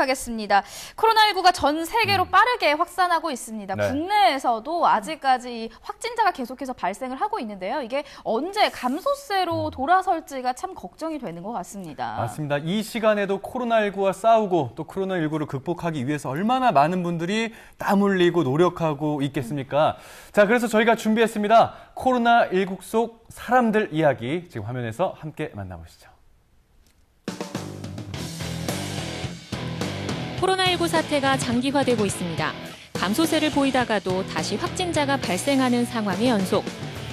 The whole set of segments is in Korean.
하겠습니다. 코로나19가 전 세계로 빠르게 확산하고 있습니다. 네. 국내에서도 아직까지 확진자가 계속해서 발생을 하고 있는데요. 이게 언제 감소세로 돌아설지가 참 걱정이 되는 것 같습니다. 맞습니다. 이 시간에도 코로나19와 싸우고 또 코로나19를 극복하기 위해서 얼마나 많은 분들이 땀 흘리고 노력하고 있겠습니까? 자, 그래서 저희가 준비했습니다. 코로나19 속 사람들 이야기 지금 화면에서 함께 만나보시죠. 코로나19 사태가 장기화되고 있습니다. 감소세를 보이다가도 다시 확진자가 발생하는 상황의 연속.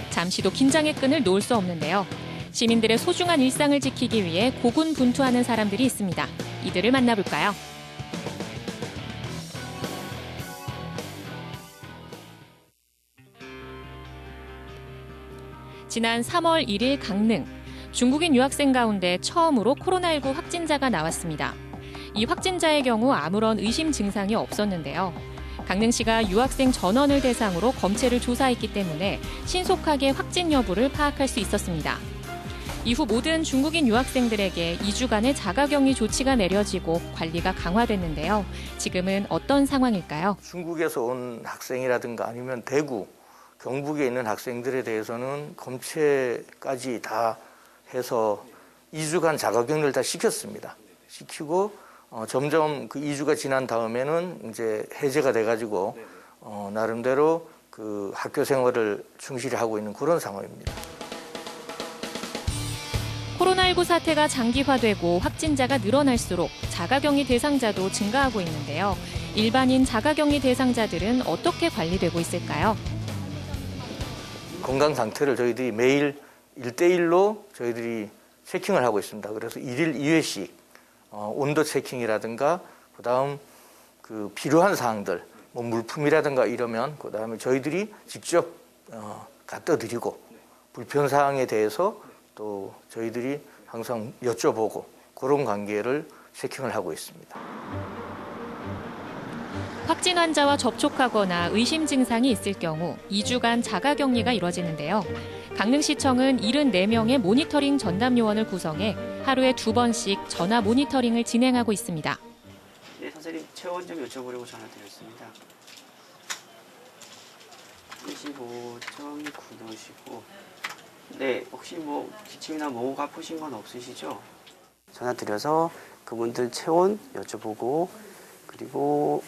잠시도 긴장의 끈을 놓을 수 없는데요. 시민들의 소중한 일상을 지키기 위해 고군분투하는 사람들이 있습니다. 이들을 만나볼까요? 지난 3월 1일 강릉. 중국인 유학생 가운데 처음으로 코로나19 확진자가 나왔습니다. 이 확진자의 경우 아무런 의심 증상이 없었는데요. 강릉시가 유학생 전원을 대상으로 검체를 조사했기 때문에 신속하게 확진 여부를 파악할 수 있었습니다. 이후 모든 중국인 유학생들에게 2주간의 자가격리 조치가 내려지고 관리가 강화됐는데요. 지금은 어떤 상황일까요? 중국에서 온 학생이라든가 아니면 대구, 경북에 있는 학생들에 대해서는 검체까지 다 해서 2주간 자가격리를 다 시켰습니다. 시키고 점점 그 2주가 지난 다음에는 이제 해제가 돼가지고 나름대로 그 학교 생활을 충실히 하고 있는 그런 상황입니다. 코로나19 사태가 장기화되고 확진자가 늘어날수록 자가격리 대상자도 증가하고 있는데요. 일반인 자가격리 대상자들은 어떻게 관리되고 있을까요? 건강 상태를 저희들이 매일 1대1로 저희들이 체킹을 하고 있습니다. 그래서 1일 2회씩 온도 체킹이라든가 그다음 그 필요한 사항들, 뭐 물품이라든가 이러면 그다음에 저희들이 직접 갖다 드리고 불편 사항에 대해서 또 저희들이 항상 여쭤보고 그런 관계를 체킹을 하고 있습니다. 확진 환자와 접촉하거나 의심 증상이 있을 경우 2주간 자가격리가 이뤄지는데요. 강릉시청은 74명의 모니터링 전담 요원을 구성해 하루에 2번씩 전화 모니터링을 진행하고 있습니다. 네, 선생님 체온 좀 여쭤보려고 전화드렸습니다. 25.9도시고 네, 혹시 뭐 기침이나 목 아프신 건 없으시죠? 전화드려서 그분들 체온 여쭤보고 그리고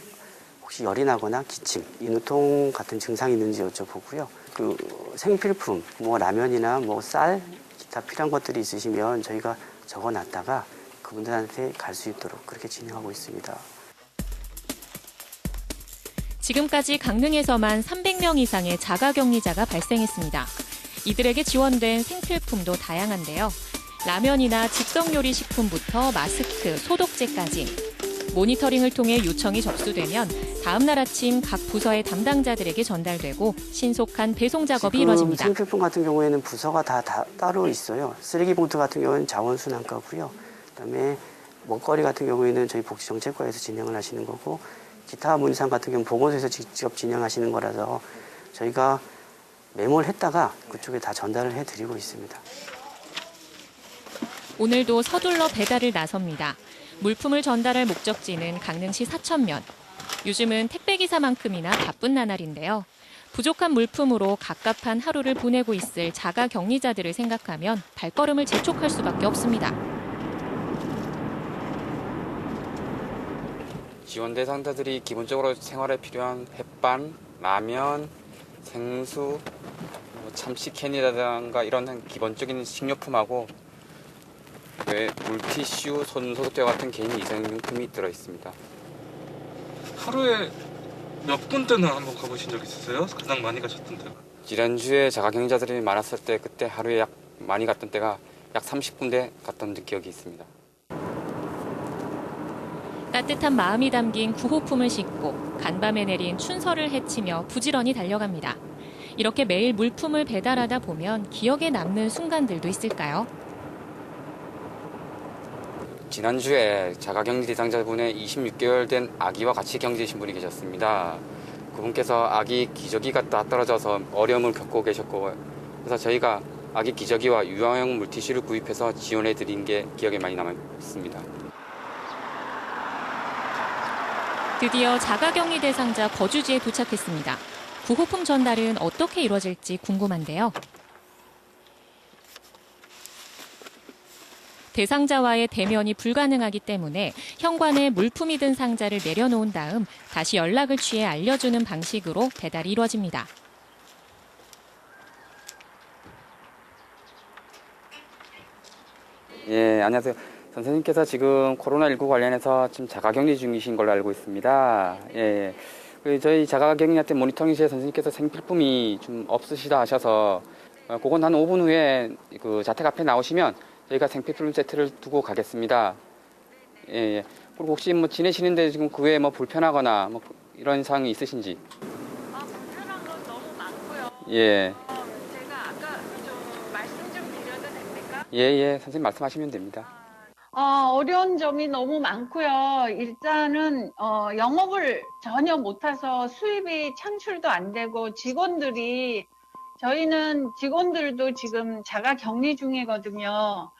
혹시 열이 나거나 기침, 인후통 같은 증상이 있는지 여쭤보고요. 그 생필품, 뭐 라면이나 뭐 쌀, 기타 필요한 것들이 있으시면 저희가 적어놨다가 그분들한테 갈 수 있도록 그렇게 진행하고 있습니다. 지금까지 강릉에서만 300명 이상의 자가격리자가 발생했습니다. 이들에게 지원된 생필품도 다양한데요. 라면이나 즉석요리 식품부터 마스크, 소독제까지. 모니터링을 통해 요청이 접수되면 다음 날 아침 각 부서의 담당자들에게 전달되고 신속한 배송 작업이 이루어집니다. 생필품 같은 경우에는 부서가 다 따로 있어요. 쓰레기 봉투 같은 경우는 자원순환과고요. 그다음에 먹거리 같은 경우에는 저희 복지정책과에서 진행을 하시는 거고 기타 문상 같은 경우는 보건소에서 직접 진행하시는 거라서 저희가 메모를 했다가 그쪽에 다 전달을 해드리고 있습니다. 오늘도 서둘러 배달을 나섭니다. 물품을 전달할 목적지는 강릉시 사천면. 요즘은 택배기사만큼이나 바쁜 나날인데요. 부족한 물품으로 갑갑한 하루를 보내고 있을 자가격리자들을 생각하면 발걸음을 재촉할 수밖에 없습니다. 지원 대상자들이 기본적으로 생활에 필요한 햇반, 라면, 생수, 참치캔이라든가 이런 기본적인 식료품하고 물티슈, 손소독제 같은 개인 위생용품이 들어있습니다. 하루에 몇 군데는 한번 가보신 적 있으세요? 가장 많이 가셨던 데가? 지난주에 자가격리자들이 많았을 때 그때 하루에 많이 갔던 때가 약 30군데 갔던 기억이 있습니다. 따뜻한 마음이 담긴 구호품을 싣고 간밤에 내린 춘설을 헤치며 부지런히 달려갑니다. 이렇게 매일 물품을 배달하다 보면 기억에 남는 순간들도 있을까요? 지난주에 자가격리 대상자분의 26개월 된 아기와 같이 격리되신 분이 계셨습니다. 그분께서 아기 기저귀가 다 떨어져서 어려움을 겪고 계셨고 그래서 저희가 아기 기저귀와 유아용 물티슈를 구입해서 지원해 드린 게 기억에 많이 남아 있습니다. 드디어 자가격리 대상자 거주지에 도착했습니다. 구호품 전달은 어떻게 이루어질지 궁금한데요. 대상자와의 대면이 불가능하기 때문에 현관에 물품이 든 상자를 내려놓은 다음 다시 연락을 취해 알려주는 방식으로 배달이 이루어집니다. 예, 안녕하세요. 선생님께서 지금 코로나19 관련해서 지금 자가격리 중이신 걸로 알고 있습니다. 예, 저희 자가격리할 때 모니터링실에 선생님께서 생필품이 좀 없으시다 하셔서 그건 한 5분 후에 그 자택 앞에 나오시면 저희가 생필품 세트를 두고 가겠습니다. 예, 예. 그리고 혹시 뭐 지내시는데 지금 그 외에 뭐 불편하거나 뭐 이런 사항이 있으신지? 불편한 건 너무 많고요. 예. 제가 아까 좀 말씀 좀 드려도 됩니까? 예, 예. 선생님 말씀하시면 됩니다. 어려운 점이 너무 많고요. 일단은 영업을 전혀 못해서 수입이 창출도 안 되고 저희는 직원들도 지금 자가 격리 중이거든요.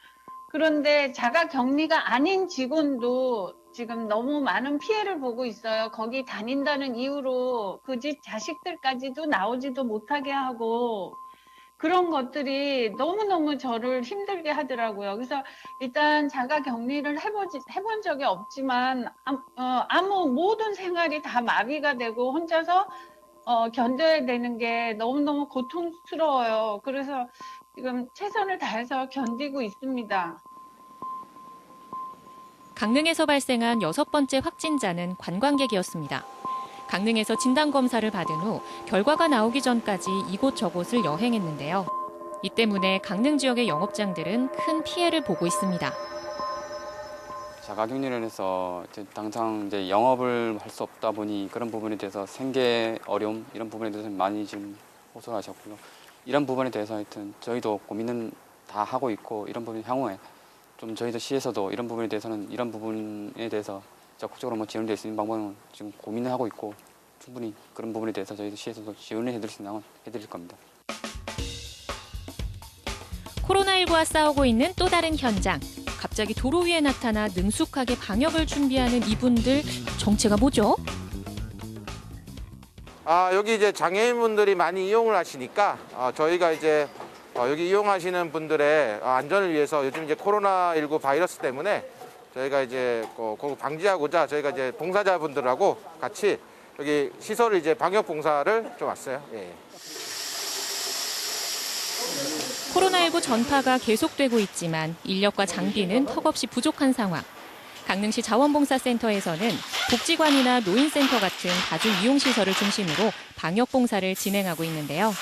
그런데 자가 격리가 아닌 직원도 지금 너무 많은 피해를 보고 있어요. 거기 다닌다는 이유로 그 집 자식들까지도 나오지도 못하게 하고 그런 것들이 너무너무 저를 힘들게 하더라고요. 그래서 일단 자가 격리를 해본 적이 없지만 모든 생활이 다 마비가 되고 혼자서 견뎌야 되는 게 너무너무 고통스러워요. 그래서 지금 최선을 다해서 견디고 있습니다. 강릉에서 발생한 6번째 확진자는 관광객이었습니다. 강릉에서 진단검사를 받은 후 결과가 나오기 전까지 이곳저곳을 여행했는데요. 이 때문에 강릉 지역의 영업장들은 큰 피해를 보고 있습니다. 자가격리를 해서 당장 이제 영업을 할 수 없다 보니 그런 부분에 대해서 생계 어려움 이런 부분에 대해서 많이 지금 호소하셨고요. 이런 부분에 대해서 하여튼 저희도 고민은 다 하고 있고 이런 부분 향후에 좀 저희도 시에서도 이런 부분에 대해서는 이런 부분에 대해서 적극적으로 뭐 지원될 수 있는 방법은 지금 고민을 하고 있고 충분히 그런 부분에 대해서 저희도 시에서도 지원을 해드릴 수 있는 건 해드릴 겁니다. 코로나19와 싸우고 있는 또 다른 현장. 갑자기 도로 위에 나타나 능숙하게 방역을 준비하는 이분들 정체가 뭐죠? 여기 이제 장애인분들이 많이 이용을 하시니까 저희가 이제 여기 이용하시는 분들의 안전을 위해서 요즘 이제 코로나19 바이러스 때문에 저희가 이제 그거 방지하고자 저희가 이제 봉사자분들하고 같이 여기 시설을 이제 방역 봉사를 좀 왔어요. 예. 코로나19 전파가 계속되고 있지만 인력과 장비는 턱없이 부족한 상황. 강릉시 자원봉사센터에서는 복지관이나 노인센터 같은 다중이용시설을 중심으로 방역봉사를 진행하고 있는데요.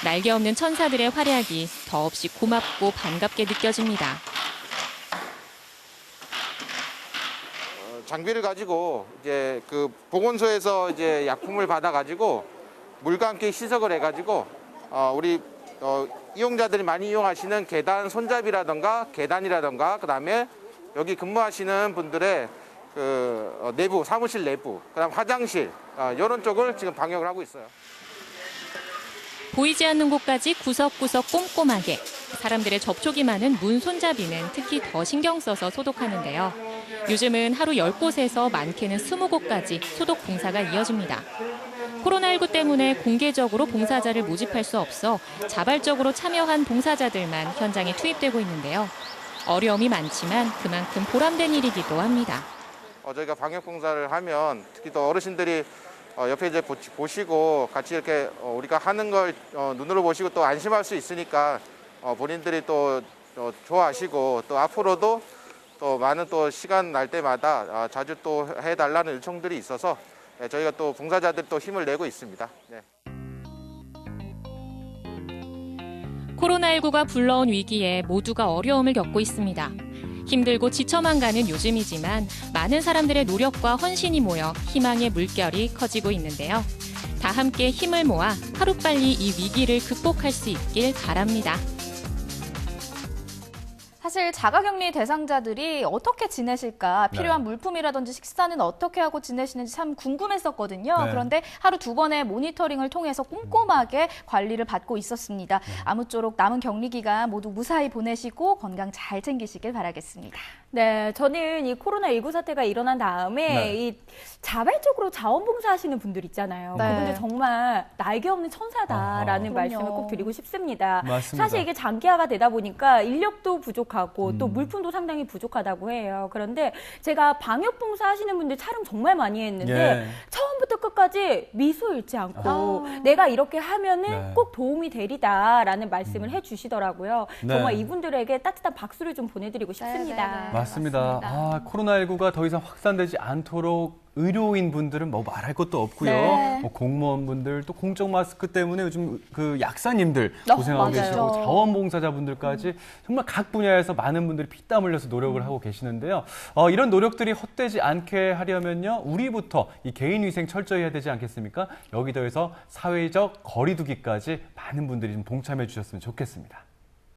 날개 없는 천사들의 활약이 더없이 고맙고 반갑게 느껴집니다. 장비를 가지고 이제 그 보건소에서 이제 약품을 받아가지고 물과 함께 시석을 해가지고 우리 이용자들이 많이 이용하시는 계단 손잡이라던가 계단이라던가 그다음에 여기 근무하시는 분들의 그 내부 사무실 내부 그다음 화장실 이런 쪽을 지금 방역을 하고 있어요. 보이지 않는 곳까지 구석구석 꼼꼼하게 사람들의 접촉이 많은 문 손잡이는 특히 더 신경 써서 소독하는데요. 요즘은 하루 10곳에서 많게는 20곳까지 소독 봉사가 이어집니다. 코로나19 때문에 공개적으로 봉사자를 모집할 수 없어 자발적으로 참여한 봉사자들만 현장에 투입되고 있는데요. 어려움이 많지만 그만큼 보람된 일이기도 합니다. 저희가 방역 봉사를 하면 특히 또 어르신들이 옆에 이제 보시고 같이 이렇게 우리가 하는 걸 눈으로 보시고 또 안심할 수 있으니까 본인들이 또 좋아하시고 또 앞으로도 또 많은 또 시간 날 때마다 자주 또 해달라는 요청들이 있어서 저희가 또 봉사자들이 또 힘을 내고 있습니다. 네. 코로나19가 불러온 위기에 모두가 어려움을 겪고 있습니다. 힘들고 지쳐만 가는 요즘이지만 많은 사람들의 노력과 헌신이 모여 희망의 물결이 커지고 있는데요. 다 함께 힘을 모아 하루빨리 이 위기를 극복할 수 있길 바랍니다. 사실 자가격리 대상자들이 어떻게 지내실까, 필요한 물품이라든지 식사는 어떻게 하고 지내시는지 참 궁금했었거든요. 네. 그런데 하루 2번의 모니터링을 통해서 꼼꼼하게 관리를 받고 있었습니다. 아무쪼록 남은 격리 기간 모두 무사히 보내시고 건강 잘 챙기시길 바라겠습니다. 네, 저는 이 코로나19 사태가 일어난 다음에 네. 이 자발적으로 자원봉사하시는 분들 있잖아요. 네. 그분들 정말 날개 없는 천사다라는 아하. 말씀을 그럼요. 꼭 드리고 싶습니다. 맞습니다. 사실 이게 장기화가 되다 보니까 인력도 부족하고 또 음. 물품도 상당히 부족하다고 해요. 그런데 제가 방역봉사 하시는 분들 촬영 정말 많이 했는데 예. 처음부터 끝까지 미소 잃지 않고 내가 이렇게 하면은 네. 꼭 도움이 되리다라는 말씀을 해주시더라고요. 네. 정말 이분들에게 따뜻한 박수를 좀 보내드리고 싶습니다. 네. 맞습니다. 아, 코로나19가 더 이상 확산되지 않도록 의료인 분들은 뭐 말할 것도 없고요. 네. 뭐 공무원분들 또 공적 마스크 때문에 요즘 그 약사님들 어, 고생하고 맞아요. 계시고 자원봉사자분들까지 정말 각 분야에서 많은 분들이 피땀 흘려서 노력을 하고 계시는데요. 이런 노력들이 헛되지 않게 하려면요, 우리부터 이 개인 위생 철저히 해야 되지 않겠습니까? 여기 더해서 사회적 거리두기까지 많은 분들이 좀 동참해 주셨으면 좋겠습니다.